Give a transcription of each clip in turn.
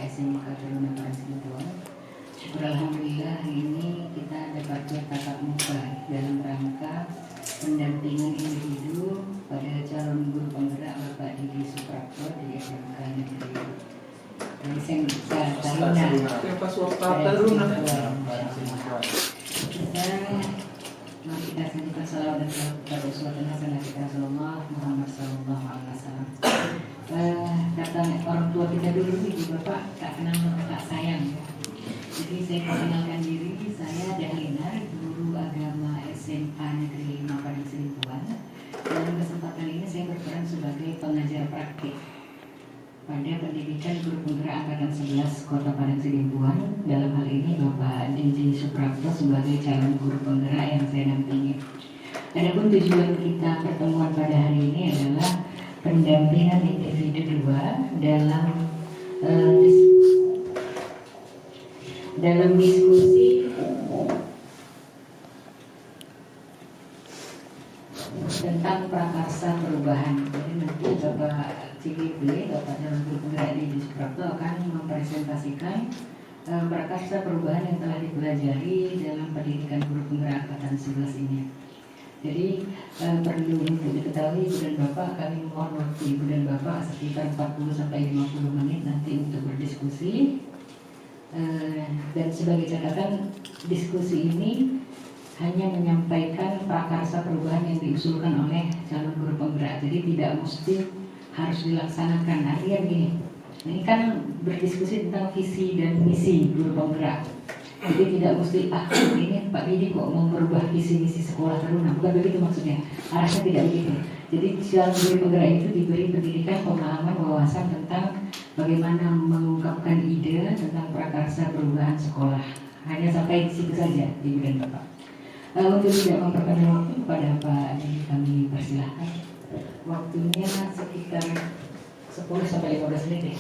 SMK Taruna Parangsinituan. Syukur alhamdulillah hari ini kita dapat bertatap muka dalam rangka pendampingan individu pada calon guru penggerak Bapak Didi Suprapto di SMK Negeri Taruna. Kita sampaikan salawat dan salam kepada uswatun hasanah kita Rasulullah Muhammad sallallahu alaihi wasallam. Kata orang tua kita dulu ibu bapak tak kenal tak sayang. Jadi saya perkenalkan diri, saya Dahlinar, guru agama SMK Negeri 5 Parangsinituan. Dalam kesempatan ini saya berperan sebagai pengajar praktik pada pendidikan guru penggerak angkatan 11 Kota Parangsinituan. Dalam hal ini Bapak Didi Suprapto sebagai calon guru penggerak yang saya dampingi. Adapun tujuan kita pertemuan pada hari ini adalah pendampingan individu dua dalam diskusi tentang prakarsa perubahan. Jadi nanti Bapak CGP, Bapak calon guru penggerak Didi Suprapto akan mempresentasikan prakarsa perubahan yang telah dipelajari dalam pendidikan guru penggerak angkatan 11 ini. Jadi perlu untuk diketahui Ibu dan Bapak, kami mohon waktu Ibu dan Bapak sekitar 40-50 menit nanti untuk berdiskusi. Dan sebagai catatan, diskusi ini hanya menyampaikan prakarsa perubahan yang diusulkan oleh calon guru penggerak. Jadi tidak mesti harus dilaksanakan. Artinya begini, ini kan berdiskusi tentang visi dan misi guru penggerak. Jadi tidak mesti ini Pak Didi kok mau merubah visi misi sekolah Taruna, bukan begitu maksudnya. Arahnya tidak begitu. Jadi calon guru penggerak itu diberi pendidikan, pemahaman, wawasan tentang bagaimana mengungkapkan ide tentang prakarsa perubahan sekolah. Hanya sampai di situ saja, Ibu dan Bapak. Untuk tidak memperpanjang waktu kepada Pak Didi, kami persilahkan. Waktunya sekitar 10-15 menit.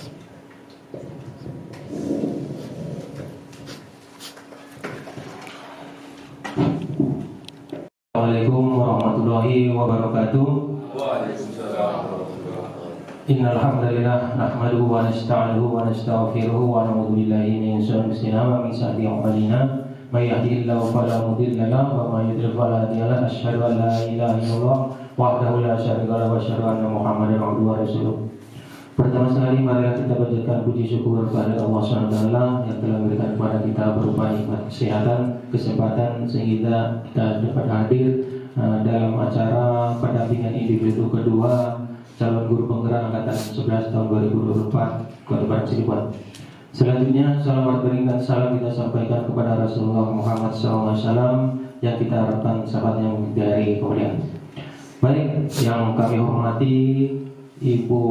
Assalamualaikum warahmatullahi wabarakatuh. Waalaikumsalam warahmatullahi wabarakatuh. Innal hamdalillah nahmaduhu wa nasta'inuhu wa nastaghfiruhu wa na'udzu billahi min syururi anfusina wa min sayyiati a'malina. May yahdihillahu fala mudilla lahu wa may yudlil fala hadiya lahu. Asyhadu an la ilaha illallah wahdahu la syarika lahu wa asyhadu anna Muhammadan abduhu wa rasuluh. Pertama sekali marilah kita panjatkan puji syukur kepada Allah SWT yang telah memberikan kepada kita berupa nikmat kesehatan, kesempatan sehingga kita dapat hadir dalam acara pendampingan individu kedua calon guru penggerak angkatan 11 tahun 2024 Kota Parangsinituan. Selanjutnya salawat berikan salam kita sampaikan kepada Rasulullah Muhammad SAW yang kita harapkan sahabatnya dari kemuliaan. Baik, yang kami hormati Ibu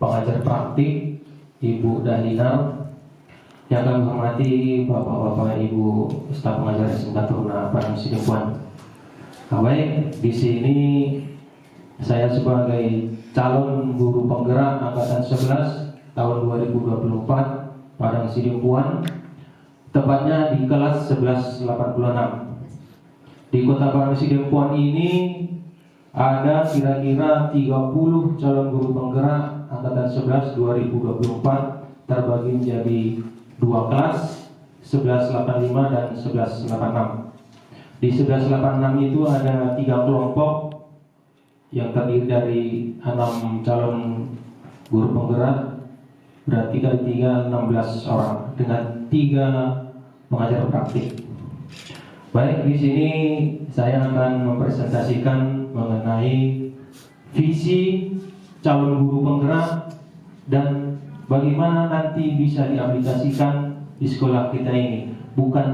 pengajar praktik Ibu Dahlinar, yang kami hormati Bapak-bapak Ibu staf pengajar SMK Taruna Parangsinituan. Baik, di sini saya sebagai calon guru penggerak angkatan 11 tahun 2024 Parangsinituan, tepatnya di kelas 1186. Di Kota Parangsinituan ini ada kira-kira 30 calon guru penggerak angkatan 11 2024 terbagi menjadi dua kelas 1185 dan 1186. Di 1186 itu ada 3 kelompok yang terdiri dari 6 calon guru penggerak, berarti kali 3 16 orang dengan 3 pengajar praktik. Baik, di sini saya akan mempresentasikan mengenai visi calon guru penggerak dan bagaimana nanti bisa diaplikasikan di sekolah kita ini. Bukan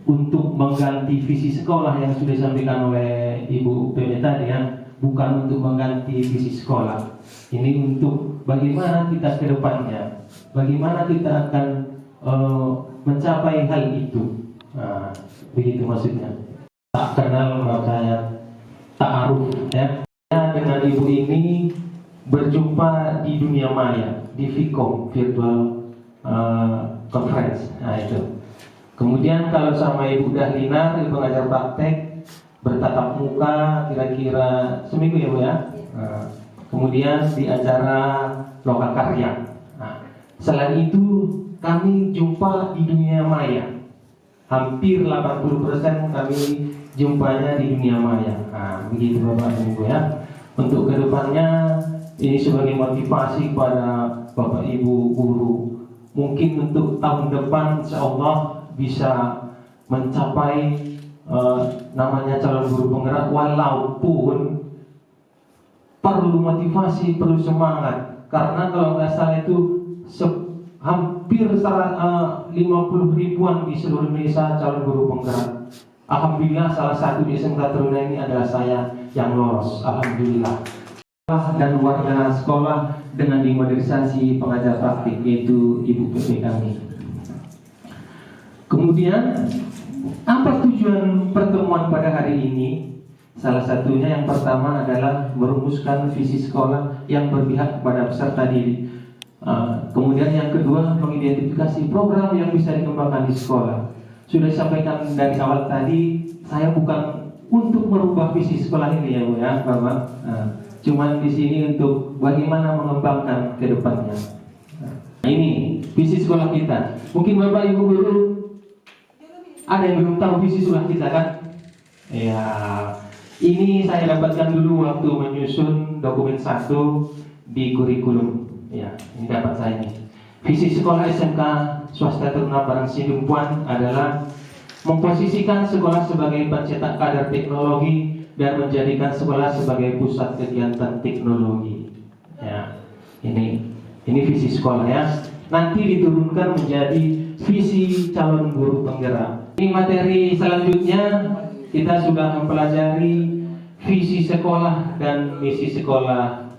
untuk mengganti visi sekolah yang sudah disampaikan oleh Ibu PB tadi ya, bukan untuk mengganti visi sekolah. Ini untuk bagaimana kita ke depannya, bagaimana kita akan mencapai hal itu. Nah, begitu maksudnya. Tak kenal makanya ta'aruf ya. Dengan ibu ini berjumpa di dunia maya, di Vicom virtual conference. Nah itu. Kemudian kalau sama Ibu Dahlinar, Ibu pengajar praktek, bertatap muka kira-kira seminggu ya Bu ya. Nah, kemudian di acara lokakarya. Nah, Selain itu, kami jumpa di dunia maya. Hampir 80% kami jumpanya di dunia maya. Nah, begitu Bapak dan Ibu ya. Untuk kedepannya, ini sebagai motivasi kepada Bapak Ibu guru. Mungkin untuk tahun depan insyaallah bisa mencapai namanya calon guru penggerak, walaupun perlu motivasi, perlu semangat. Karena kalau nggak salah itu hampir 50 ribuan di seluruh Indonesia calon guru penggerak. Alhamdulillah salah satu di SMK Taruna ini adalah saya yang lolos. Alhamdulillah. Dan warga sekolah dengan dimodernisasi pengajar praktik, yaitu Ibu PP kami. Kemudian apa tujuan pertemuan pada hari ini? Salah satunya yang pertama adalah merumuskan visi sekolah yang berpihak kepada peserta didik. Kemudian yang kedua, mengidentifikasi program yang bisa dikembangkan di sekolah. Sudah disampaikan dari awal tadi, saya bukan untuk merubah visi sekolah ini ya Bu ya, Bapak. Cuman di sini untuk bagaimana mengembangkan ke depannya. Ini visi sekolah kita. Mungkin Bapak Ibu guru ada yang belum tahu visi sekolah kita kan? Ya, ini saya dapatkan dulu waktu menyusun dokumen 1 di kurikulum. Ya, ini dapat saya ini. Visi sekolah SMK Swasta Taruna Parang Sidumpuan adalah memposisikan sekolah sebagai pencetak kader teknologi dan menjadikan sekolah sebagai pusat kegiatan teknologi. Ya, ini visi sekolah ya. Nanti diturunkan menjadi visi calon guru penggerak. Ini materi selanjutnya, kita sudah mempelajari visi sekolah dan misi sekolah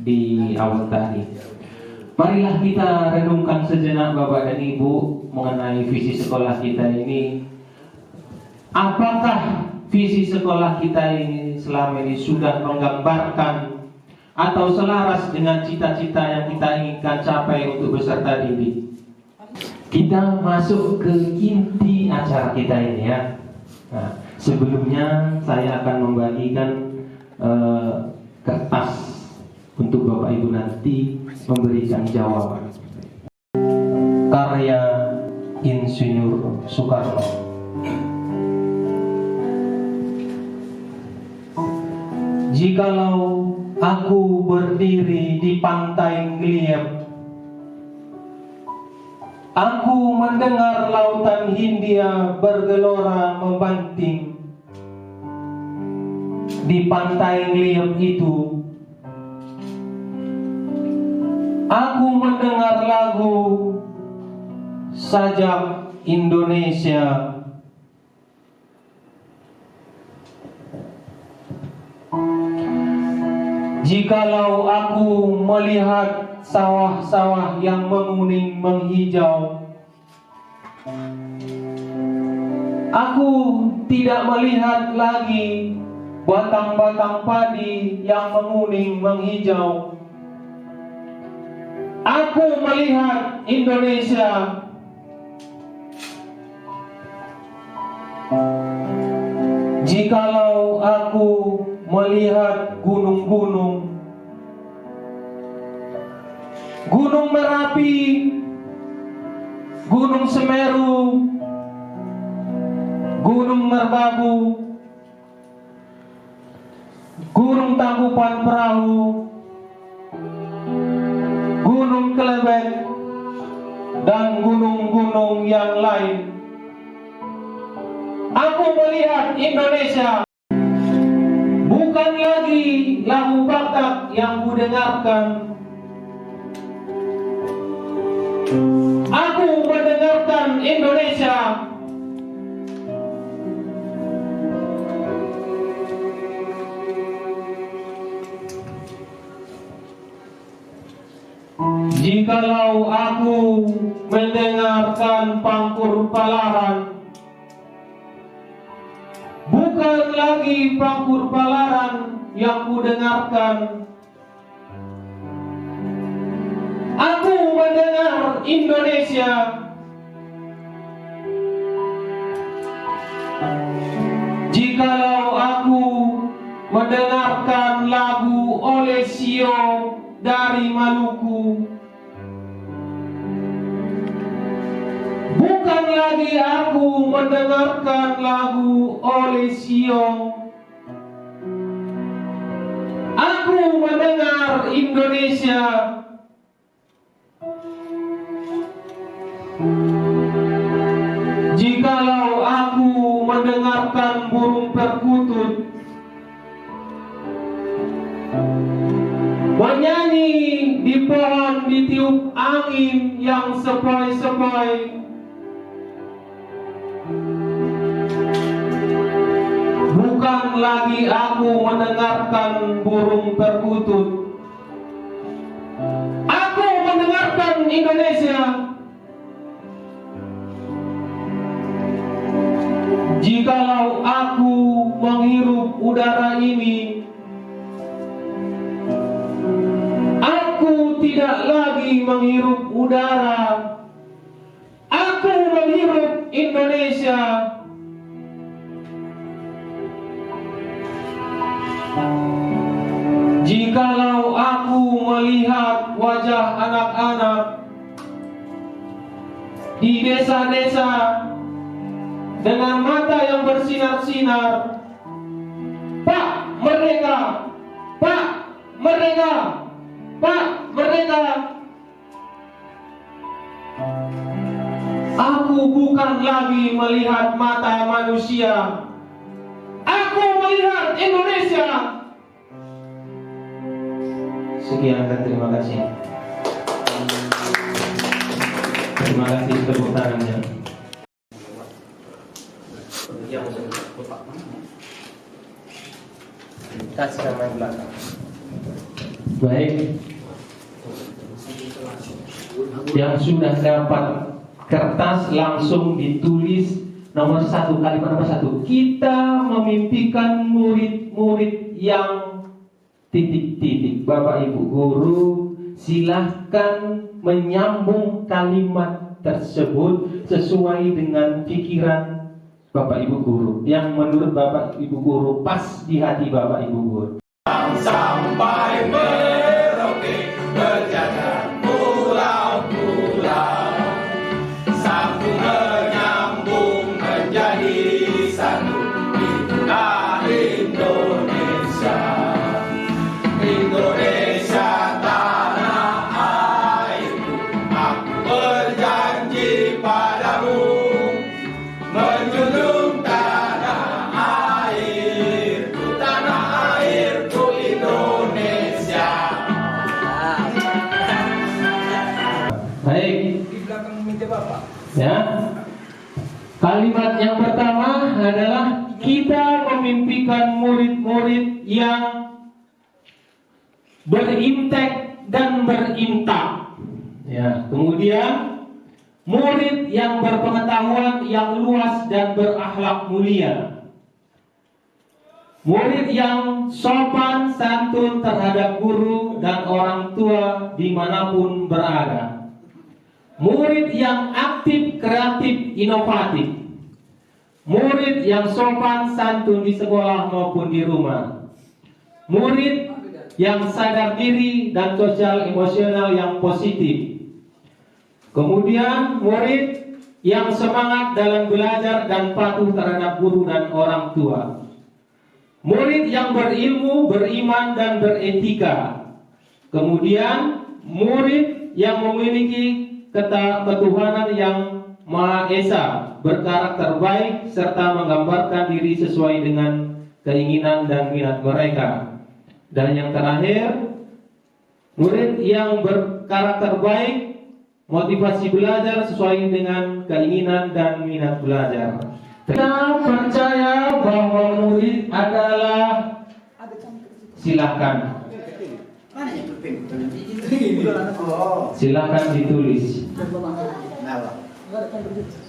di awal tadi. Marilah kita renungkan sejenak Bapak dan Ibu mengenai visi sekolah kita ini. Apakah visi sekolah kita ini selama ini sudah menggambarkan atau selaras dengan cita-cita yang kita inginkan capai untuk peserta didik? Kita masuk ke inti acara kita ini ya. Nah, sebelumnya saya akan membagikan kertas untuk Bapak Ibu nanti memberikan jawaban. Karya Insinyur Soekarno. Jikalau aku berdiri di pantai Ngeliep, aku mendengar lautan Hindia bergelora membanting. Di pantai Ngeliep itu, aku mendengar lagu Sajak Indonesia. Jikalau aku melihat sawah-sawah yang menguning menghijau, aku tidak melihat lagi batang-batang padi yang menguning menghijau. Aku melihat Indonesia. Jikalau aku melihat gunung-gunung, Gunung Merapi, Gunung Semeru, Gunung Merbabu, Gunung Tangkuban Perahu, Gunung Kelebek, dan gunung-gunung yang lain. Aku melihat Indonesia. Bukan lagi lagu Batak yang kudengarkan. Aku mendengarkan Indonesia. Jikalau aku mendengarkan Pangkur Palaran, bukan lagi Pangkur Palaran yang kudengarkan. Aku mendengar Indonesia. Jikalau aku mendengarkan lagu Oleh Sio dari Maluku, Bukan lagi aku mendengarkan lagu oleh Sion. Aku mendengar Indonesia. Jikalau aku mendengarkan burung perkutut menyanyi di pohon ditiup angin yang sepoi-sepoi, bukan lagi aku mendengarkan burung perkutut, aku mendengarkan Indonesia. Jikalau aku menghirup udara ini, aku tidak lagi menghirup udara, aku menghirup Indonesia. Jikalau aku melihat wajah anak-anak di desa-desa dengan mata yang bersinar-sinar, Pak Merdeka, Pak Merdeka, Pak Merdeka. Aku bukan lagi melihat mata manusia, aku melihat Indonesia. Sekian dan terima kasih. Terima kasih tepuk tangannya. Kasih sama yang belakang. Baik. Yang sudah dapat kertas langsung ditulis nomor 1, kalimat nomor 1. Kita memimpikan murid-murid yang titik-titik. Bapak Ibu guru, silahkan menyambung kalimat tersebut sesuai dengan pikiran Bapak Ibu guru, yang menurut Bapak Ibu guru pas di hati Bapak Ibu guru. Sampai Merauke berjajar pulau-pulau, sambung menyambung menjadi satu. Itulah Indonesia, Indonesia tanah airku. Aku berjanji padamu menjunjung tanah airku Indonesia. Baik. Di belakang meja Bapak. Ya. Kalimat yang pertama adalah kita memimpikan murid-murid yang berintek dan berintak. Ya, kemudian murid yang berpengetahuan yang luas dan berakhlak mulia. Murid yang sopan santun terhadap guru dan orang tua dimanapun berada. Murid yang aktif, kreatif, inovatif. Murid yang sopan santun di sekolah maupun di rumah. Murid yang sadar diri dan sosial emosional yang positif. Kemudian murid yang semangat dalam belajar dan patuh terhadap guru dan orang tua. Murid yang berilmu, beriman dan beretika. Kemudian murid yang memiliki ketuhanan yang Maha Esa, berkarakter baik serta menggambarkan diri sesuai dengan keinginan dan minat mereka. Dan yang terakhir, murid yang berkarakter baik, motivasi belajar sesuai dengan keinginan dan minat belajar. Kita percaya bahwa murid adalah, silakan. Silakan ditulis.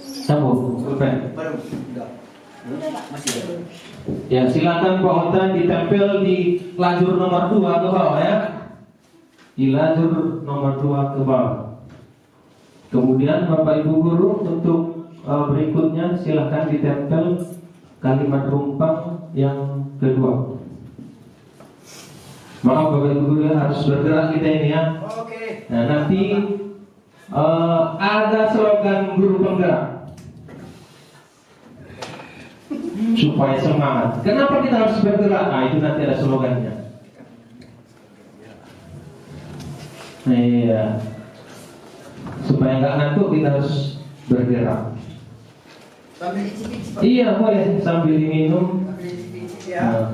Sambung, pulpen. Ya, silakan Pak Otan ditempel di lajur nomor 2 ke bawah ya. Di lajur nomor 2 ke bawah. Kemudian Bapak Ibu guru untuk berikutnya silakan ditempel kalimat rumpang yang kedua. Maaf Bapak Ibu guru ya, harus bergerak kita ini ya. Oke. Nah nanti Ada slogan guru penggerak supaya semangat. Kenapa kita harus bergerak? Nah, itu nanti ada slogannya. Iya. Supaya nggak ngantuk kita harus bergerak. Sambil icip-icip. Iya boleh sambil minum. Sambil icip-icip ya. Nah,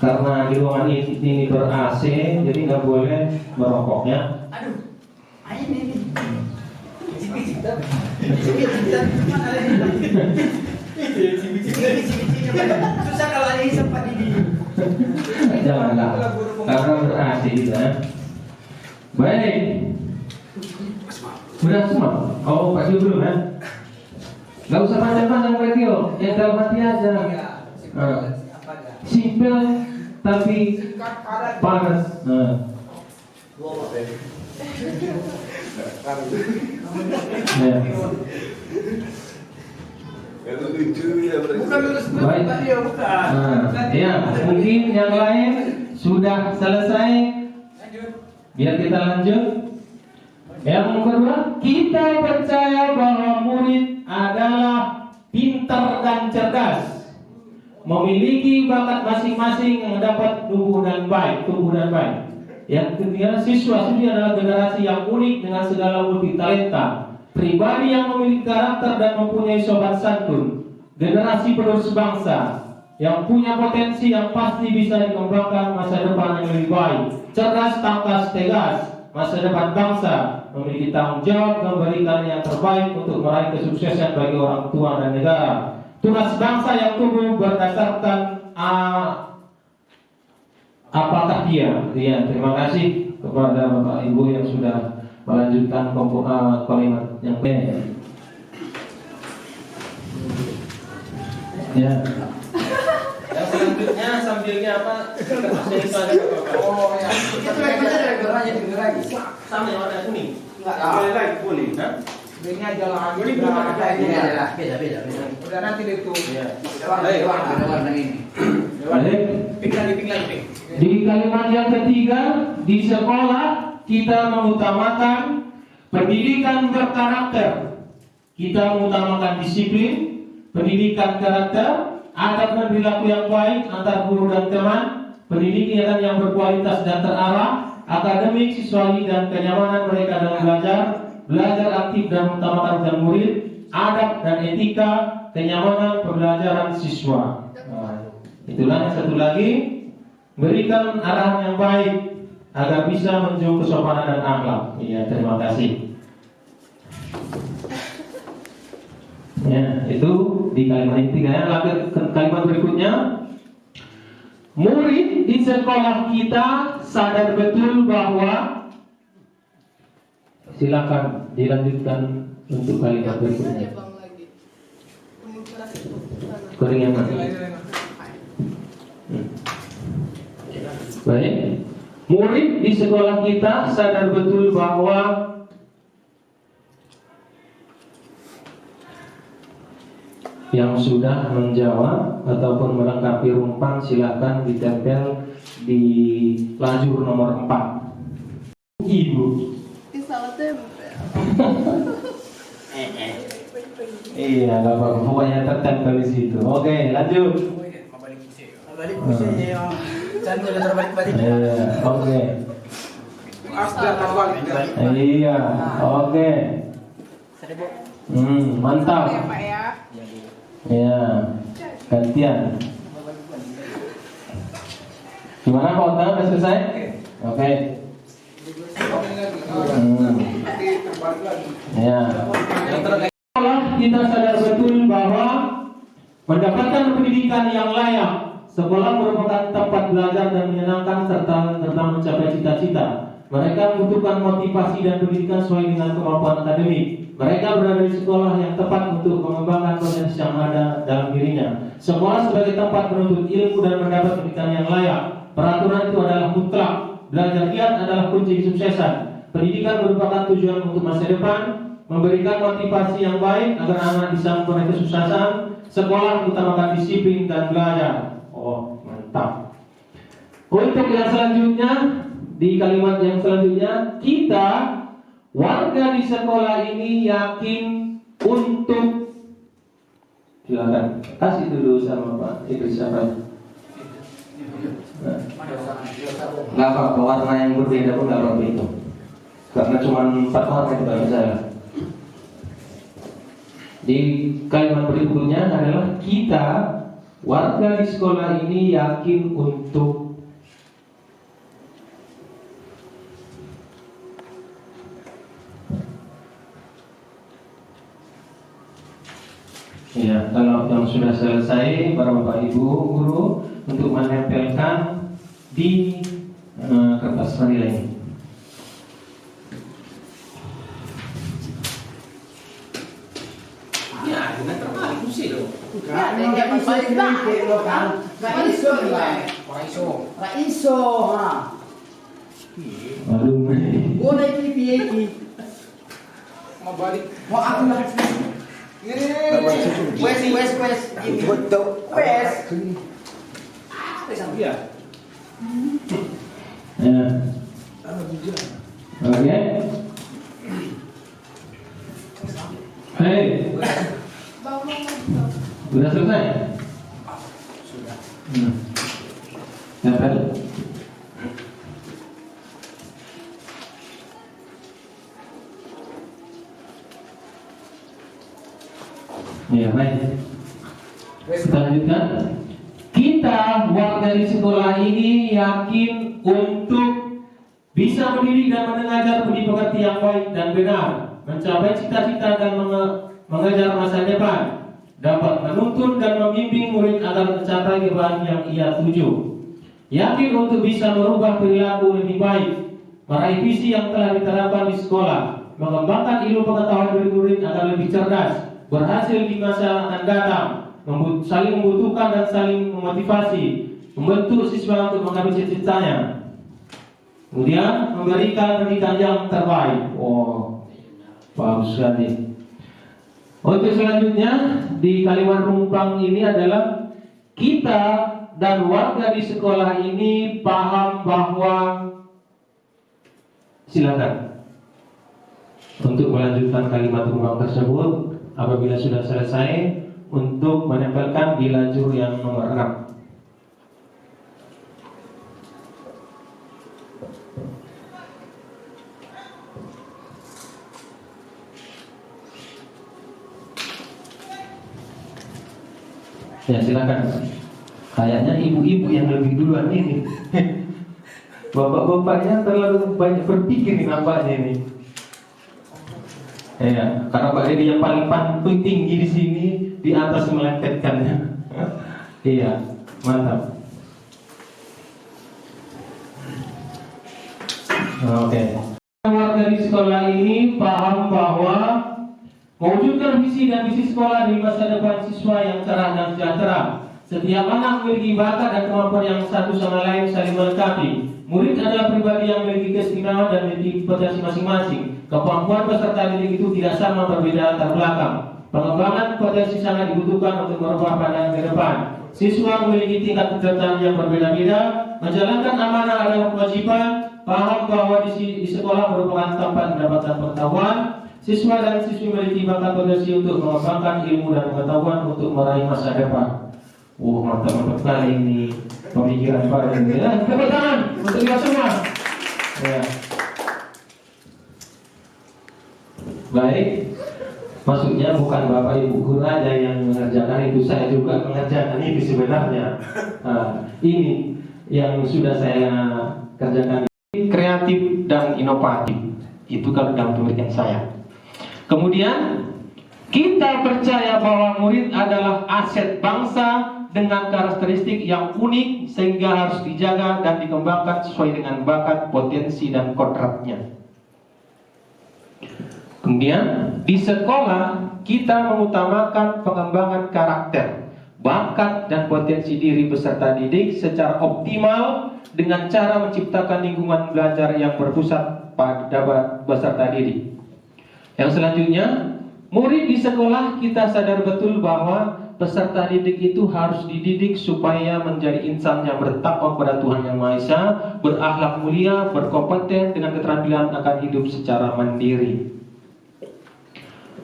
karena di ruangan ini ber AC, jadi nggak boleh merokok ya. Aduh, ayo ini. Icip-icip tapi. Icip-icip tapi cuma ada icip-icip. Susah kalau ada sempat ini. Janganlah, karena ber AC juga. Baik. Sudah semua? Oh, Pak Ju belum ya? Gak usah panjang-panjang radio, yang dalam hati aja. Simpel tapi panas. Ya. Bukan lulus Baik. tadi ya, bukan. Ya, mungkin yang lain sudah selesai. Lanjut. Biar kita lanjut. Yang kedua, kita percaya bahwa murid adalah pintar dan cerdas, memiliki bakat masing-masing yang dapat tumbuh dan baik. Yang ketiga, siswa-siswi adalah generasi yang unik dengan segala multi talenta, pribadi yang memiliki karakter dan mempunyai sopan santun, generasi penerus bangsa yang punya potensi yang pasti bisa dikembangkan masa depan yang lebih baik, cerdas, tangkas, tegas, masa depan bangsa, memiliki tanggung jawab memberikan yang terbaik untuk meraih kesuksesan bagi orang tua dan negara. Tunas bangsa yang tumbuh berdasarkan apakah dia? Ya, terima kasih kepada Bapak Ibu yang sudah melanjutkan kalimat yang lain. Ya. Yang selanjutnya sambilnya apa? Oh ya. Itu lagi aja geranya denger lagi. Sama yang warna kuning. Enggak. Lagi kuning. Ini aja lah. Ini belum ada. Ini aja lah. Beda. Udah nanti deh tuh. Ya. Warna ini. Baik. Pink lagi. Di kalimat yang ketiga, di sekolah kita mengutamakan pendidikan berkarakter. Kita mengutamakan disiplin, pendidikan karakter, adab dan perilaku yang baik antar guru dan teman, pendidikan yang berkualitas dan terarah, akademik, siswawi dan kenyamanan mereka dalam belajar aktif dan mengutamakan dan murid, adab dan etika, kenyamanan pembelajaran siswa. Nah, itulah yang satu lagi, berikan arahan yang baik agar bisa menunjukkan kesopanan dan akhlak. Iya, terima kasih. Ya, itu di kalimat yang ketiga. Lanjut ke kalimat berikutnya. Murid di sekolah kita sadar betul bahwa, silakan dilanjutkan untuk kalimat berikutnya. Kuring yang mana? Baik. Murid di sekolah kita sadar betul bahwa yang sudah menjawab ataupun melengkapi rumpang silakan ditempel di lajur nomor 4. Ibu. Salah tempel. Iya, nggak apa-apa. Pokoknya tertempel di situ. Oke, lanjut. Balik pusing ya. Jangan udah terbalik-balik. Oke. Asda terbalik. Iya, oke. Mantap. Ya Pak ya. Ya, gantian. Gimana Pak Otto? Udah selesai? Oke. Ya. Sekolah kita sadar betul bahwa mendapatkan pendidikan yang layak, sekolah merupakan tempat belajar dan menyenangkan serta mencapai cita-cita. Mereka membutuhkan motivasi dan pendidikan sesuai dengan kemampuan akademik. Mereka berada di sekolah yang tepat untuk mengembangkan potensi yang ada dalam dirinya. Sekolah sebagai tempat menuntut ilmu dan mendapat pendidikan yang layak. Peraturan itu adalah mutlak. Belajar giat adalah kunci kesuksesan. Pendidikan merupakan tujuan untuk masa depan. Memberikan motivasi yang baik agar anak bisa memperoleh kesuksesan. Sekolah mengutamakan disiplin dan belajar. Oh, mantap. Untuk yang selanjutnya, di kalimat yang selanjutnya, kita warga di sekolah ini yakin untuk, silakan kasih dulu sama Pak Idris apa? Nggak apa-apa, warna yang berbeda pun nggak apa-apa itu, karena cuma 4 warna itu bagi saya. Di kalimat berikutnya adalah kita warga di sekolah ini yakin untuk ya, kalau yang sudah selesai para Bapak Ibu guru untuk menempelkan di kertas penilaian. Ya, dengan terbalik mesti loh. Nggak iso sedikit lo kan. Nggak iso lah. Nggak iso ha. Aduh, Guna iki piye iki? Mau balik. Mau aku lah. Wes. Betul. Wes. Iya. ya. Oke. Hei, sudah selesai? Sudah. Tempel. Ya, baik. Kita lanjutkan. Kita warga di sekolah ini yakin untuk bisa mendidik dan mengajar budi pekerti yang baik dan benar, mencapai cita-cita dan mengejar masa depan, dapat menuntun dan membimbing murid agar mencapai kebahagiaan yang ia tuju. Yakin untuk bisa merubah perilaku lebih baik, meraih visi yang telah diterapkan di sekolah, mengembangkan ilmu pengetahuan murid-murid agar lebih cerdas, berhasil di masa akan datang, saling membutuhkan dan saling memotivasi, membentuk siswa untuk menggapai cita-citanya. Kemudian memberikan pendidikan yang terbaik. Oh, bagus sekali. Untuk selanjutnya di kalimat rumpang ini adalah kita dan warga di sekolah ini paham bahwa, silakan untuk melanjutkan kalimat rumpang tersebut apabila sudah selesai untuk menempelkan di lajur yang nomor 6. Ya, silakan. Kayaknya ibu-ibu yang lebih duluan ini. Bapak-bapaknya terlalu banyak berpikir nih nampaknya ini. Ya, karena Pak Dedi yang paling tinggi di sini, di atas melentetkannya. Iya, mantap. Oke. Warga di sekolah ini paham bahwa mewujudkan visi dan misi sekolah di masa depan siswa yang cerah dan sejahtera. Setiap anak memiliki bakat dan kemampuan yang satu sama lain saling melengkapi. Murid adalah pribadi yang memiliki keistimewaan dan memiliki potensi masing-masing. Kemampuan peserta didik itu tidak sama, berbeda latar belakang. Pengembangan potensi sangat dibutuhkan untuk merubah pandangan ke depan. Siswa memiliki tingkat kecerdasan yang berbeda-beda. Menjalankan amanah adalah kewajiban. Paham bahwa di sekolah merupakan tempat mendapatkan pengetahuan. Siswa dan siswi memiliki bakat potensi untuk mengembangkan ilmu dan pengetahuan untuk meraih masa depan. Mantap sekali ini pemikiran Pak ini. Ya, tepuk tangan untuk kita semua. Ya. Baik. Maksudnya bukan Bapak Ibu guru aja yang mengerjakan itu, saya juga mengerjakan itu sebenarnya. Ini yang sudah saya kerjakan, kreatif dan inovatif. Itu kalau dalam pengertian saya. Kemudian kita percaya bahwa murid adalah aset bangsa dengan karakteristik yang unik sehingga harus dijaga dan dikembangkan sesuai dengan bakat, potensi, dan kodratnya. Kemudian di sekolah kita mengutamakan pengembangan karakter, bakat, dan potensi diri peserta didik secara optimal dengan cara menciptakan lingkungan belajar yang berpusat pada peserta didik. Yang selanjutnya, murid di sekolah kita sadar betul bahwa peserta didik itu harus dididik supaya menjadi insan yang bertakwa kepada Tuhan Yang Maha Esa, berakhlak mulia, berkompeten dengan keterampilan akan hidup secara mandiri.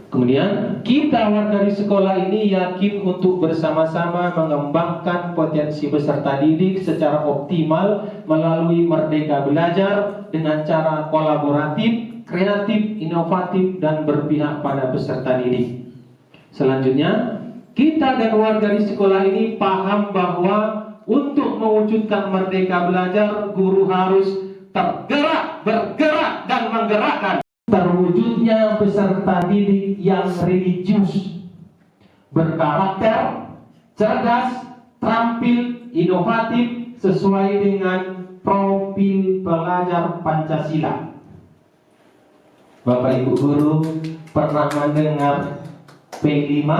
Kemudian kita warga di sekolah ini yakin untuk bersama-sama mengembangkan potensi peserta didik secara optimal melalui Merdeka Belajar dengan cara kolaboratif, kreatif, inovatif, dan berpihak pada peserta didik. Selanjutnya, kita dan warga di sekolah ini paham bahwa untuk mewujudkan Merdeka Belajar, guru harus tergerak, bergerak, dan menggerakkan. Terwujudnya peserta didik yang religius, berkarakter, cerdas, terampil, inovatif, sesuai dengan profil pelajar Pancasila. Bapak Ibu guru pernah mendengar P5?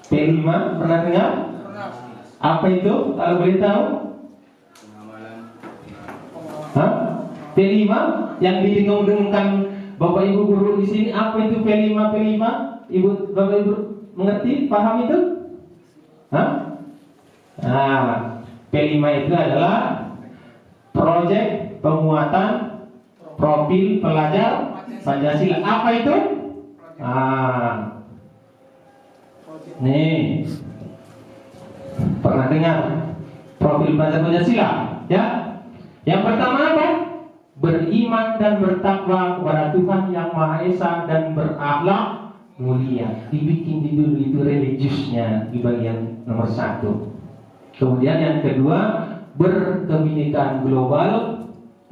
P5 pernah dengar? Apa itu? Kalau boleh tahu? Hah? P5 yang didengung-dengungkan Bapak Ibu guru di sini, apa itu P5? Ibu Bapak Ibu mengerti? Paham itu? Hah? Nah, P5 itu adalah proyek penguatan profil pelajar Pancasila. Apa itu? Nih, pernah dengar profil pelajar Pancasila? Ya. Yang pertama apa? Beriman dan bertakwa kepada Tuhan Yang Maha Esa dan berakhlak mulia. Dibikin dulu itu religiusnya di bagian nomor 1. Kemudian yang kedua, berkebinekaan global.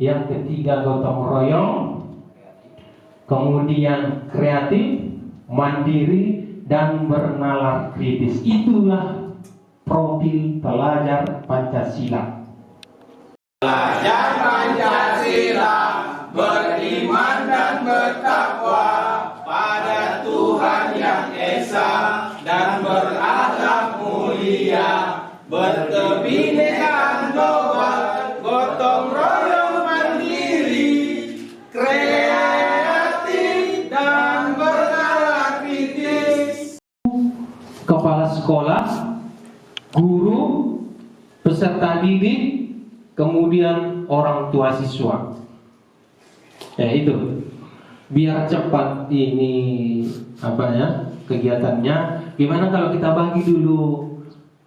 Yang ketiga, gotong royong. Kemudian kreatif, mandiri, dan bernalar kritis. Itulah profil pelajar Pancasila. Pelajar Pancasila beriman dan bertakwa pada Tuhan Yang Esa dan berakhlak mulia, berkebinekaan global, gotong royong, mandiri, kreatif, dan bernalar kritis. Kepala sekolah, guru, peserta didik, kemudian orang tua siswa. Ya itu. Biar cepat ini kegiatannya. Gimana kalau kita bagi dulu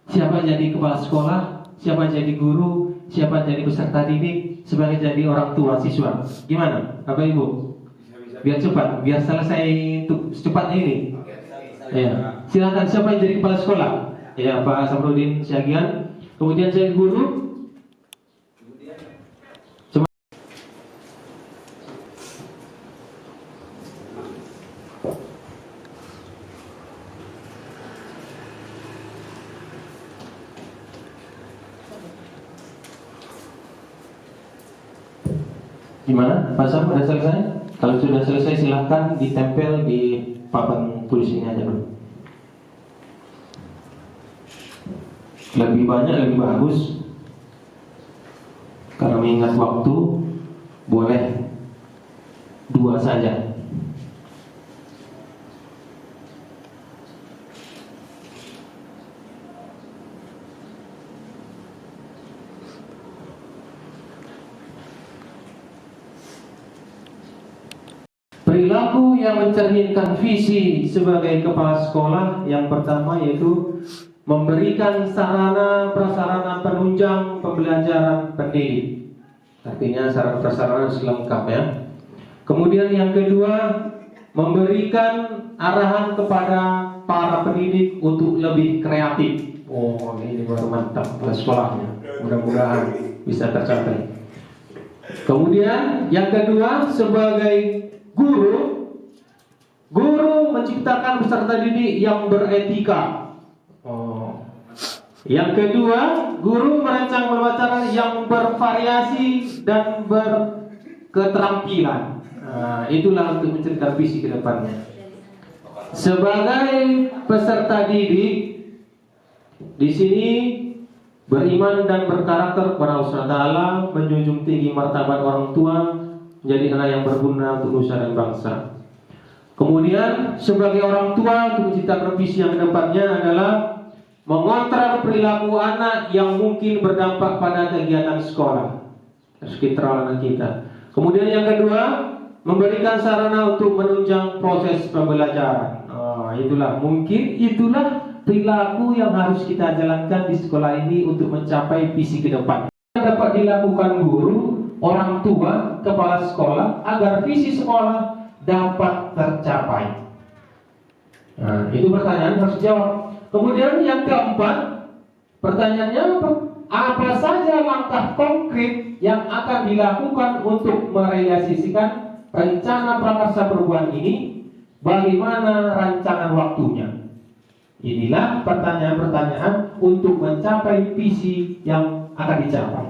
siapa jadi kepala sekolah, siapa jadi guru, siapa jadi peserta didik, sebagai jadi orang tua siswa. Gimana, Bapak Ibu? Biar cepat, biar selesai secepat ini. Ya. Silakan, siapa yang jadi kepala sekolah? Ya, Pak Samrudin Syagian. Kemudian saya guru. Gimana? Pak Sam, sudah selesai? Kalau sudah selesai silahkan ditempel di papan tulis ini aja dulu. Lebih banyak lebih bagus. Karena mengingat waktu, boleh 2 saja. Perilaku yang mencerminkan visi sebagai kepala sekolah yang pertama yaitu memberikan sarana prasarana penunjang pembelajaran pendidik. Artinya sarana prasarana harus lengkap ya. Kemudian yang kedua, memberikan arahan kepada para pendidik untuk lebih kreatif. Oh, ini baru mantap kepala sekolahnya. Mudah-mudahan bisa tercapai. Kemudian yang kedua, sebagai guru menciptakan peserta didik yang beretika. Yang kedua, guru merancang pembelajaran yang bervariasi dan berketerampilan. Itulah untuk menceritakan visi ke depannya. Sebagai peserta didik, di sini beriman dan berkarakter kepada Allah SWT, menjunjung tinggi martabat orang tua, menjadi anak yang berguna untuk nusa dan bangsa. Kemudian sebagai orang tua untuk menciptakan visi yang kedepannya adalah mengontrol perilaku anak yang mungkin berdampak pada kegiatan sekolah sekitar anak kita. Kemudian yang kedua, memberikan sarana untuk menunjang proses pembelajaran. Itulah perilaku yang harus kita jalankan di sekolah ini untuk mencapai visi ke depan. Yang dapat dilakukan guru, orang tua, kepala sekolah agar visi sekolah dapat tercapai. Nah, itu pertanyaan harus dijawab. Kemudian yang keempat, pertanyaannya apa? Apa saja langkah konkret yang akan dilakukan untuk merealisasikan rencana prakarsa perubahan ini? Bagaimana rancangan waktunya? Inilah pertanyaan-pertanyaan untuk mencapai visi yang akan dicapai,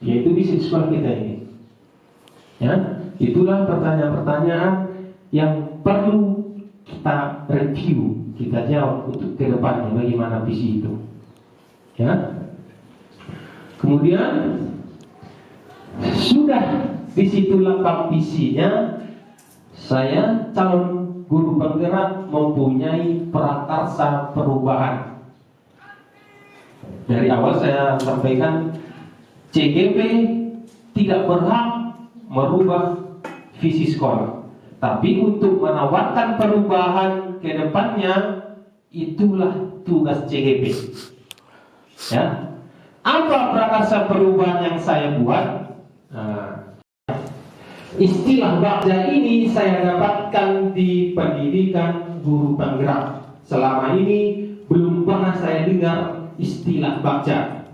yaitu visi sekolah kita ini. Ya, itulah pertanyaan-pertanyaan yang perlu kita review, kita jawab untuk ke depannya bagaimana visi itu. Ya. Kemudian sudah di situ lengkap visinya, saya calon guru penggerak mempunyai prakarsa perubahan. Dari awal saya sampaikan CGP tidak berhak merubah visi sekolah, tapi untuk menawarkan perubahan ke depannya, itulah tugas CGP. Ya, apa prakarsa perubahan yang saya buat? Istilah Bagja ini saya dapatkan di pendidikan guru penggerak. Selama ini belum pernah saya dengar istilah Bagja.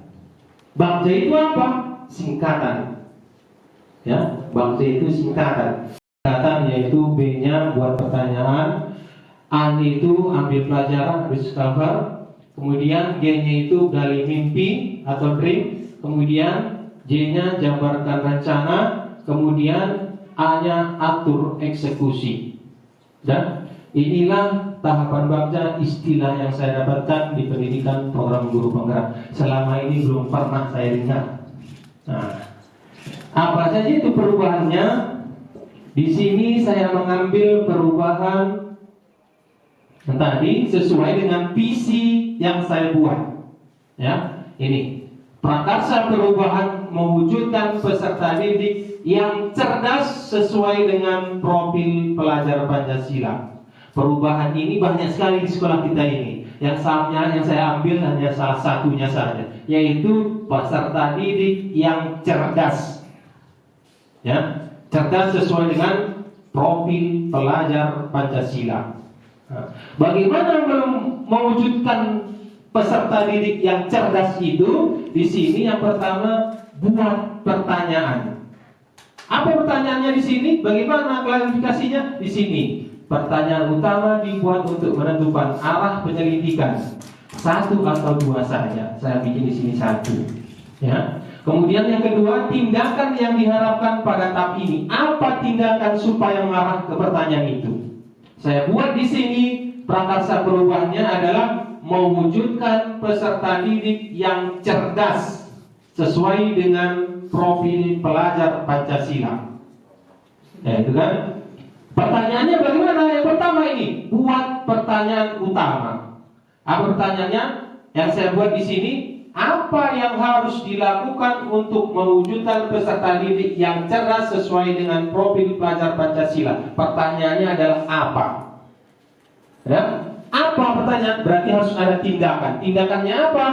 Bagja itu apa? Singkatan. Ya, Bagja itu singkatan. Singkatan yaitu B-nya buat pertanyaan, A itu ambil pelajaran, discover, kemudian G-nya itu gali mimpi atau dream, kemudian J-nya jabarkan rencana, kemudian A-nya atur eksekusi. Dan inilah tahapan Bagja, istilah yang saya dapatkan di pendidikan program guru penggerak. Selama ini belum pernah saya dengar. Nah, apa saja itu perubahannya? Di sini saya mengambil perubahan tadi sesuai dengan visi yang saya buat. Ya, ini prakarsa perubahan mewujudkan peserta didik yang cerdas sesuai dengan profil pelajar Pancasila. Perubahan ini banyak sekali di sekolah kita ini. Yang saya ambil hanya salah satunya saja, yaitu peserta didik yang cerdas. Ya, cerdas sesuai dengan profil pelajar Pancasila. Bagaimana mewujudkan peserta didik yang cerdas itu? Di sini yang pertama, buat pertanyaan. Apa pertanyaannya di sini? Bagaimana klarifikasinya? Di sini pertanyaan utama dibuat untuk menentukan arah penyelidikan. Satu atau dua saja. Saya bikin di sini satu. Ya. Kemudian yang kedua, tindakan yang diharapkan pada tahap ini. Apa tindakan supaya mengarah ke pertanyaan itu? Saya buat di sini prakarsa perubahannya adalah mewujudkan peserta didik yang cerdas sesuai dengan profil pelajar Pancasila. Ya, itu kan? Pertanyaannya bagaimana? Yang pertama ini, buat pertanyaan utama. Apa pertanyaannya? Yang saya buat di sini, apa yang harus dilakukan untuk mewujudkan peserta didik yang cerdas sesuai dengan profil pelajar Pancasila? Pertanyaannya adalah apa? Ya? Apa pertanyaan? Berarti harus ada tindakan. Tindakannya apa?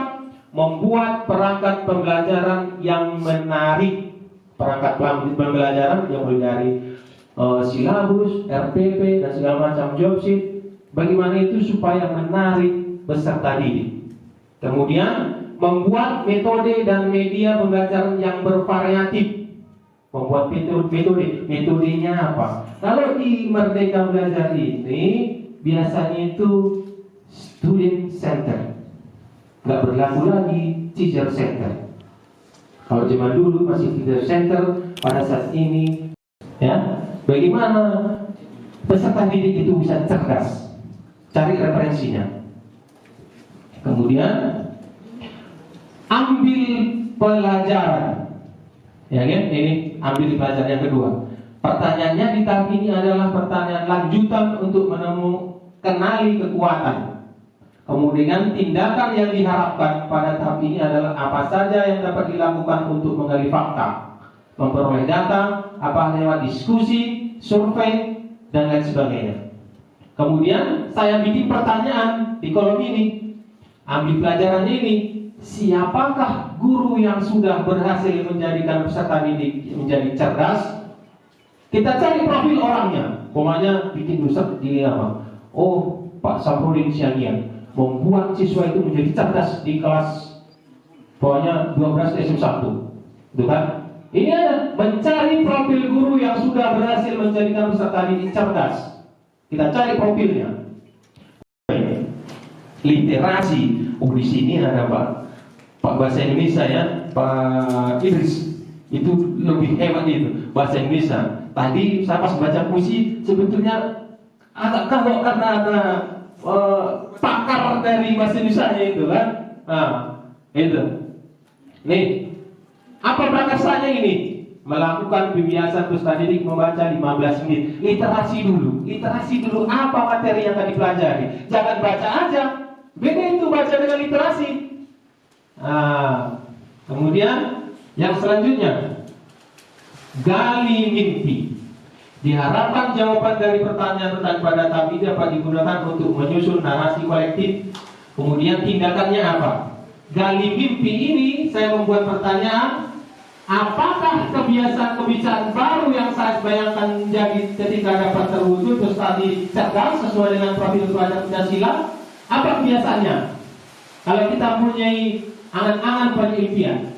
Membuat perangkat pembelajaran yang menarik. Perangkat pembelajaran yang mulai dari silabus, RPP, dan segala macam job sheet. Bagaimana itu supaya menarik peserta didik. Kemudian membuat metode dan media pembelajaran yang bervariatif. Membuat metodenya apa? Kalau di Merdeka Belajar ini biasanya itu student center, nggak berlaku lagi teacher center. Kalau zaman dulu masih teacher center, pada saat ini, ya, bagaimana peserta didik itu bisa cerdas? Cari referensinya. Kemudian ambil pelajaran, ya kan? Ini ambil pelajaran yang kedua. Pertanyaannya di tahap ini adalah pertanyaan lanjutan untuk kenali kekuatan. Kemudian tindakan yang diharapkan pada tahap ini adalah apa saja yang dapat dilakukan untuk menggali fakta, memperoleh data, apa lewat diskusi, survei, dan lain sebagainya. Kemudian saya bikin pertanyaan di kolom ini, ambil pelajaran ini, siapakah guru yang sudah berhasil menjadikan peserta didik menjadi cerdas? Kita cari profil orangnya, pokoknya bikin riset di apa? Oh, Pak Samrudin Siagian membuat siswa itu menjadi cerdas di kelas pokoknya 12 SM1, itu kan? Ini ada mencari profil guru yang sudah berhasil menjadikan peserta didik cerdas. Kita cari profilnya. Literasi, di sini ada Pak bahasa Indonesia ya, Pak Idris itu lebih hebat itu bahasa Indonesia. Tadi saya pas baca puisi sebetulnya agak kagok karena ada pakar dari bahasa Indonesia itu kan. Nah, itu. Nih, apa prakarsanya ini? Melakukan pembiasan peserta didik membaca 15 menit. Literasi dulu apa materi yang akan dipelajari. Jangan baca aja. Beda itu baca dengan literasi. Nah, kemudian yang selanjutnya, gali mimpi. Diharapkan jawaban dari pertanyaan pada tahap ini dapat digunakan untuk menyusun narasi kolektif. Kemudian tindakannya apa? Gali mimpi ini saya membuat pertanyaan, apakah kebiasaan-kebiasaan baru yang saya bayangkan menjadi ketika dapat terwujud terus tadi cerdas sesuai dengan profil pelajar Pancasila? Apa kebiasaannya? Kalau kita mempunyai angan-angan pada impian,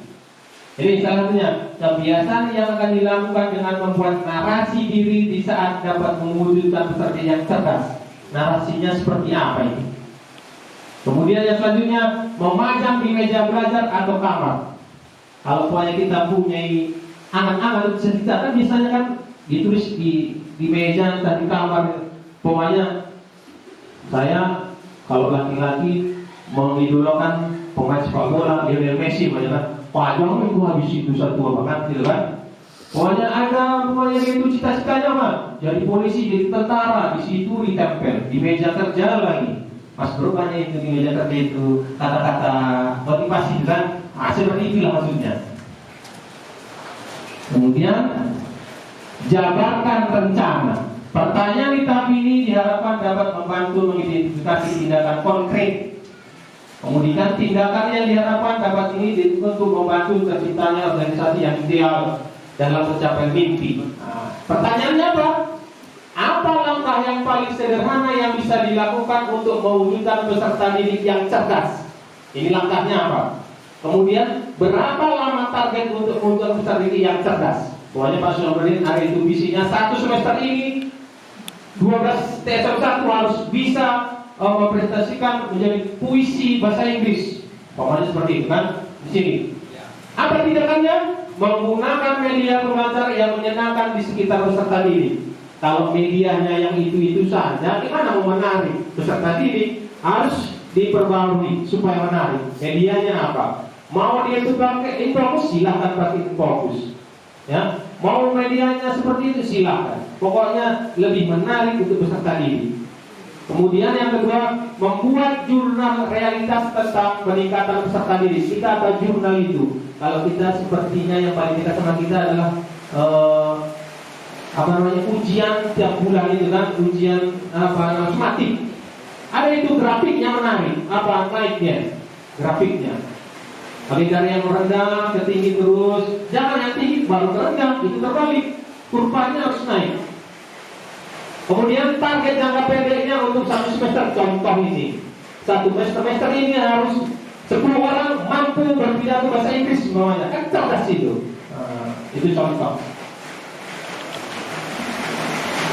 jadi salah satunya kebiasaan yang akan dilakukan dengan membuat narasi diri di saat dapat mewujudkan peserta yang cerdas. Narasinya seperti apa ini? Kemudian yang selanjutnya, memajang di meja belajar atau kamar. Kalau pokoknya kita punya angan-angan cerita kan biasanya kan ditulis di meja dan di kamar. Pokoknya saya kalau laki-laki mengidolakan pemain sepak bola Lionel Messi, banyak Pak jangan itu habis itu satu apa kan, gitu kan? Pokoknya ada pokoknya itu cita-citanya mah jadi polisi, jadi tentara, di situ ditempel di meja kerja lagi. Mas Bro kan itu di meja kerja itu kata-kata motivasi kan, seperti itulah maksudnya. Kemudian jabarkan rencana. Pertanyaan di tahap ini diharapkan dapat membantu mengidentifikasi tindakan konkret. Kemudian tindakan yang diharapkan dapat ini untuk membantu terciptanya organisasi yang ideal dalam mencapai mimpi. Nah, pertanyaannya apa? Apa langkah yang paling sederhana yang bisa dilakukan untuk mewujudkan peserta didik yang cerdas? Ini langkahnya apa? Kemudian berapa lama target untuk mewujudkan peserta didik yang cerdas? Pokoknya Pak Syamsuddin ada itu visinya 1 semester ini 12 TSM1 harus bisa mempresentasikan menjadi puisi bahasa Inggris. Pokoknya seperti itu kan di sini. Apa tindakannya? Menggunakan media pengajar yang menyenangkan di sekitar peserta didik. Kalau medianya yang itu saja, gimana mau menarik? Peserta didik harus diperbarui supaya menarik. Medianya apa? Mau dia itu pakai infokus, silahkan pakai infokus. Ya, mau medianya seperti itu silahkan. Pokoknya lebih menarik untuk peserta didik. Kemudian yang kedua, membuat jurnal realitas tentang peningkatan peserta didik. Kita ada jurnal itu. Kalau kita sepertinya yang paling dekat sama kita adalah ujian tiap bulan itu kan, ujian matematik. Ada itu grafiknya menarik. Apa naiknya? Grafiknya. Kalau dari yang rendah ke tinggi terus, jangan yang tinggi baru terendah, itu terbalik. Kurvanya harus naik. Kemudian target jangka pendeknya untuk 1 semester, contoh ini 1 semester ini harus 10 orang mampu berpidato bahasa Inggris semuanya, kan cerdas itu. Itu contoh.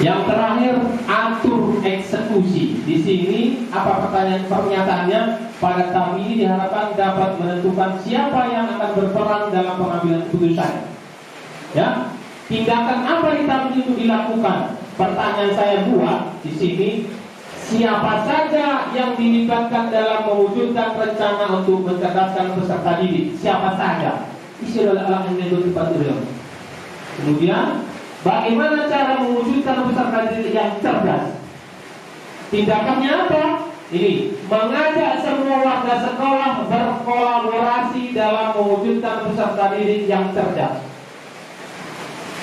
Yang terakhir, atur eksekusi. Di sini apa pernyataannya? Pada tahap ini diharapkan dapat menentukan siapa yang akan berperan dalam pengambilan keputusan. Ya, tindakan apa di tahap itu dilakukan? Pertanyaan saya buat di sini, siapa saja yang dilibatkan dalam mewujudkan rencana untuk mencerdaskan peserta didik? Siapa saja? Isi adalah alam yang itu. Kemudian Bagaimana cara mewujudkan peserta didik yang cerdas? Tindakannya apa? Ini, mengajak semua warga sekolah berkolaborasi dalam mewujudkan peserta didik yang cerdas.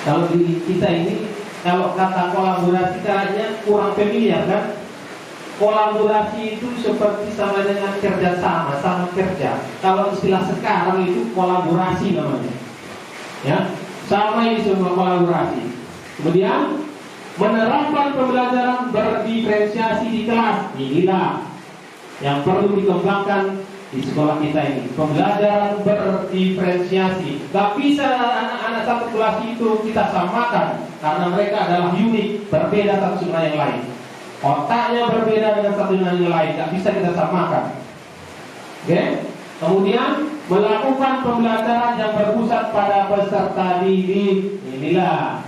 Kalau di kita ini, kalau kata kolaborasi kayaknya kurang familiar kan? Kolaborasi itu seperti sama dengan kerjasama, sama kerja. Kalau istilah sekarang itu kolaborasi namanya. Ya, sama ini semua kolaborasi. Kemudian menerapkan pembelajaran berdiferensiasi di kelas. Inilah yang perlu dikembangkan di sekolah kita ini. Pembelajaran berdiferensiasi. Gak bisa anak-anak satu kelas itu kita samakan, karena mereka adalah unik, berbeda satu sama yang lain. Otaknya berbeda dengan satu dengan yang lain, gak bisa kita samakan. Oke? Kemudian melakukan pembelajaran yang berpusat pada peserta didik. Inilah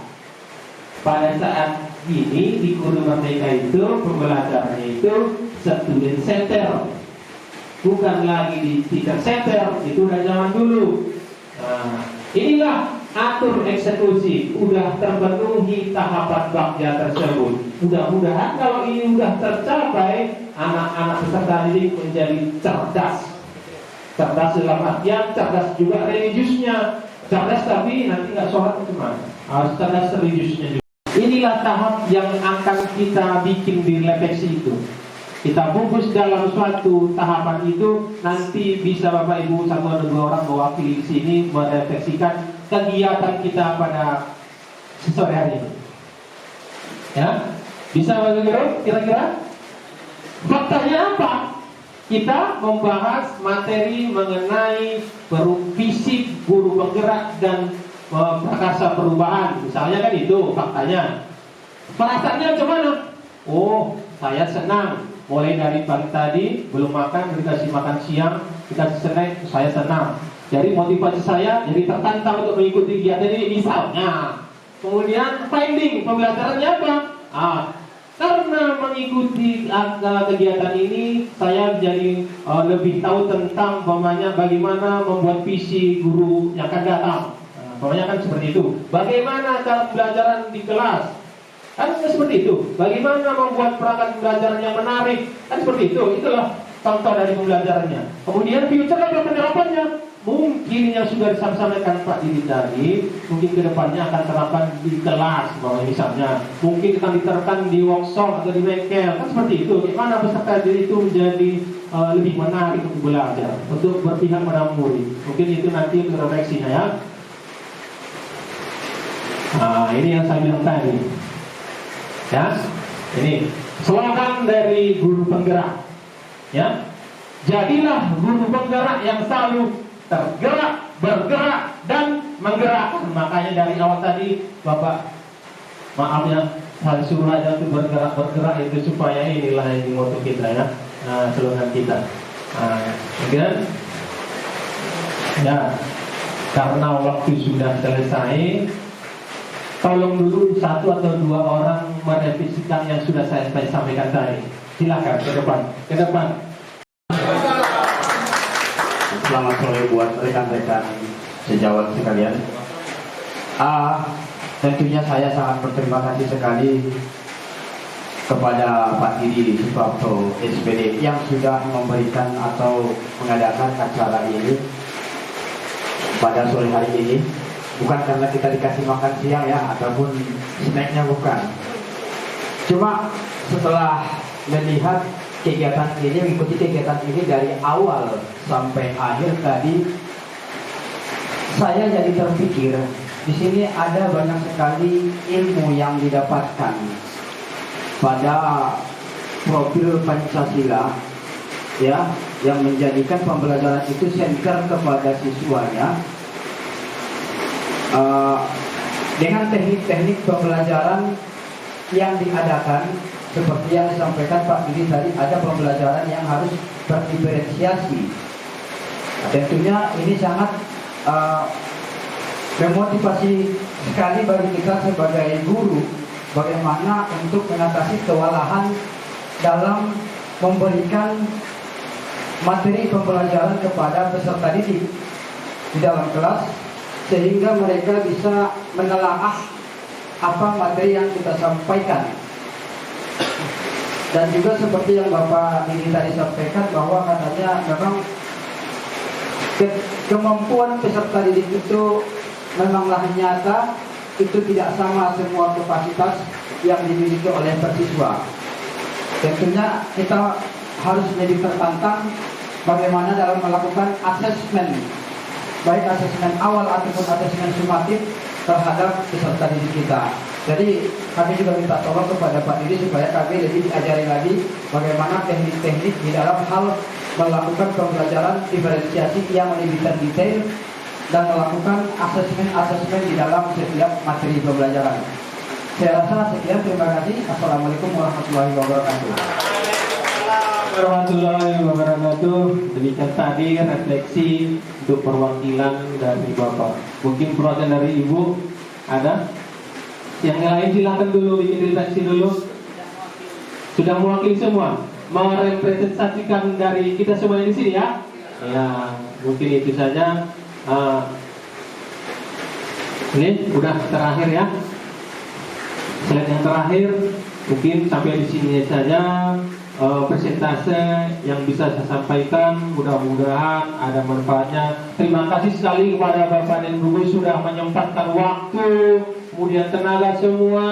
pada saat ini di Guru Merdeka itu pembelajarannya itu student center, bukan lagi di teacher center. Itu udah zaman dulu. Nah, inilah atur eksekusi, udah terpenuhi tahapan bagja tersebut. Mudah-mudahan kalau ini udah tercapai, anak-anak peserta didik menjadi cerdas. Cerdas dalam artian cerdas juga religiusnya. Cerdas tapi nanti nggak sholat cuma harus cerdas religiusnya juga. Inilah tahap yang akan kita bikin di refleksi itu. Kita bungkus dalam suatu tahapan itu, nanti bisa Bapak Ibu satu atau dua orang mewakili di sini merefleksikan kegiatan kita pada sore hari ini. Ya, bisa Bapak Ibu kira-kira? Faktanya apa? Kita membahas materi mengenai visi guru penggerak dan prakarsa perubahan. Misalnya kan itu faktanya. Perasaannya gimana? Oh, saya senang. Mulai dari pagi tadi belum makan, dikasih makan siang, dikasih snack, saya senang. Jadi motivasi saya jadi tertantang untuk mengikuti kegiatan ini misalnya. Kemudian finding pembelajarannya apa? Karena mengikuti kegiatan ini saya jadi lebih tahu tentang bagaimana membuat visi guru yang akan datang. Pokoknya kan seperti itu. Bagaimana cara pembelajaran di kelas? Kan seperti itu. Bagaimana membuat perangkat pembelajaran yang menarik? Kan seperti itu. Itulah contoh dari pembelajarannya. Kemudian future apa penerapannya? Mungkin yang sudah disampaikan Pak Didi tadi, mungkin kedepannya akan terapkan di kelas, misalnya. Mungkin akan diterapkan di workshop atau di bengkel. Kan seperti itu. Bagaimana peserta diri itu menjadi lebih menarik untuk belajar, untuk berpihak pada murid. Mungkin itu nanti refleksinya ya. Ini yang saya bilang tadi. Ya, ini slogan dari guru penggerak. Ya, jadilah guru penggerak yang selalu tergerak, bergerak dan menggerakkan. Makanya dari awal tadi Bapak, maaf ya, saya suruh aja untuk bergerak itu supaya inilah yang moto kita ya, slogan kita. Kemudian, ya, karena waktu sudah selesai. Tolong dulu satu atau dua orang merevisikan yang sudah saya sampaikan tadi. Silakan ke depan. Selamat sore buat rekan-rekan sejawat sekalian. Tentunya saya sangat berterima kasih sekali kepada Pak Didi Suprapto SPD yang sudah memberikan atau mengadakan acara ini pada sore hari ini. Bukan karena kita dikasih makan siang ya, ataupun snacknya bukan. Cuma setelah melihat kegiatan ini, mengikuti kegiatan ini dari awal sampai akhir tadi, saya jadi terpikir di sini ada banyak sekali ilmu yang didapatkan pada profil Pancasila, ya, yang menjadikan pembelajaran itu senter kepada siswanya. Dengan teknik-teknik pembelajaran yang diadakan seperti yang disampaikan Pak Didi tadi, ada pembelajaran yang harus berdiferensiasi. Tentunya ini sangat memotivasi sekali bagi kita sebagai guru, bagaimana untuk mengatasi kewalahan dalam memberikan materi pembelajaran kepada peserta didik di dalam kelas, sehingga mereka bisa menelaah apa materi yang kita sampaikan. Dan juga seperti yang Bapak Didi tadi sampaikan bahwa katanya memang kemampuan peserta didik itu memanglah nyata, itu tidak sama semua kapasitas yang dimiliki oleh persiswa. Tentunya kita harus menjadi tertantang bagaimana dalam melakukan asesmen, baik asesmen awal ataupun asesmen sumatif terhadap peserta didik kita. Jadi kami juga minta tolong kepada Pak Didi supaya kami lebih diajari lagi bagaimana teknik-teknik di dalam hal melakukan pembelajaran diferensiasi yang lebih terdetail dan melakukan asesmen-asesmen di dalam setiap materi pembelajaran. Saya rasa sekian, terima kasih. Assalamualaikum warahmatullahi wabarakatuh. Warahmatullahi wabarakatuh. Demikian tadi refleksi untuk perwakilan dari Bapak. Mungkin perwakilan dari Ibu ada? Yang lain silakan dulu bikin refleksi dulu. Sudah mewakili semua, merepresentasikan dari kita semua di sini ya. Ya, mungkin itu saja. Ini udah terakhir ya. Slide yang terakhir, mungkin sampai di sini saja presentase yang bisa saya sampaikan. Mudah-mudahan ada manfaatnya. Terima kasih sekali kepada Bapak dan Ibu sudah menyempatkan waktu, kemudian tenaga semua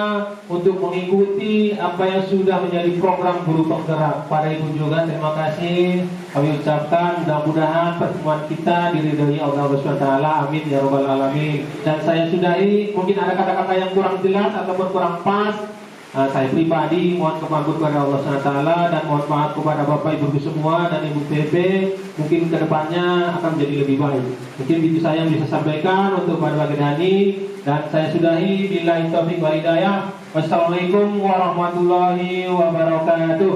untuk mengikuti apa yang sudah menjadi program guru penggerak. Pada Ibu juga terima kasih kami ucapkan. Mudah-mudahan pertemuan kita diridhoi Allah SWT. Amin ya rabbal alamin. Dan saya sudahi. Mungkin ada kata-kata yang kurang jelas ataupun kurang pas, saya pribadi mohon kemampuan kepada Allah SWT dan mohon maaf kepada Bapak Ibu semua dan Ibu PP. Mungkin kedepannya akan menjadi lebih baik. Mungkin itu saya yang bisa sampaikan untuk pada pagi ini. Dan saya sudahi. Billahi taufiq wal hidayah. Wassalamualaikum warahmatullahi wabarakatuh.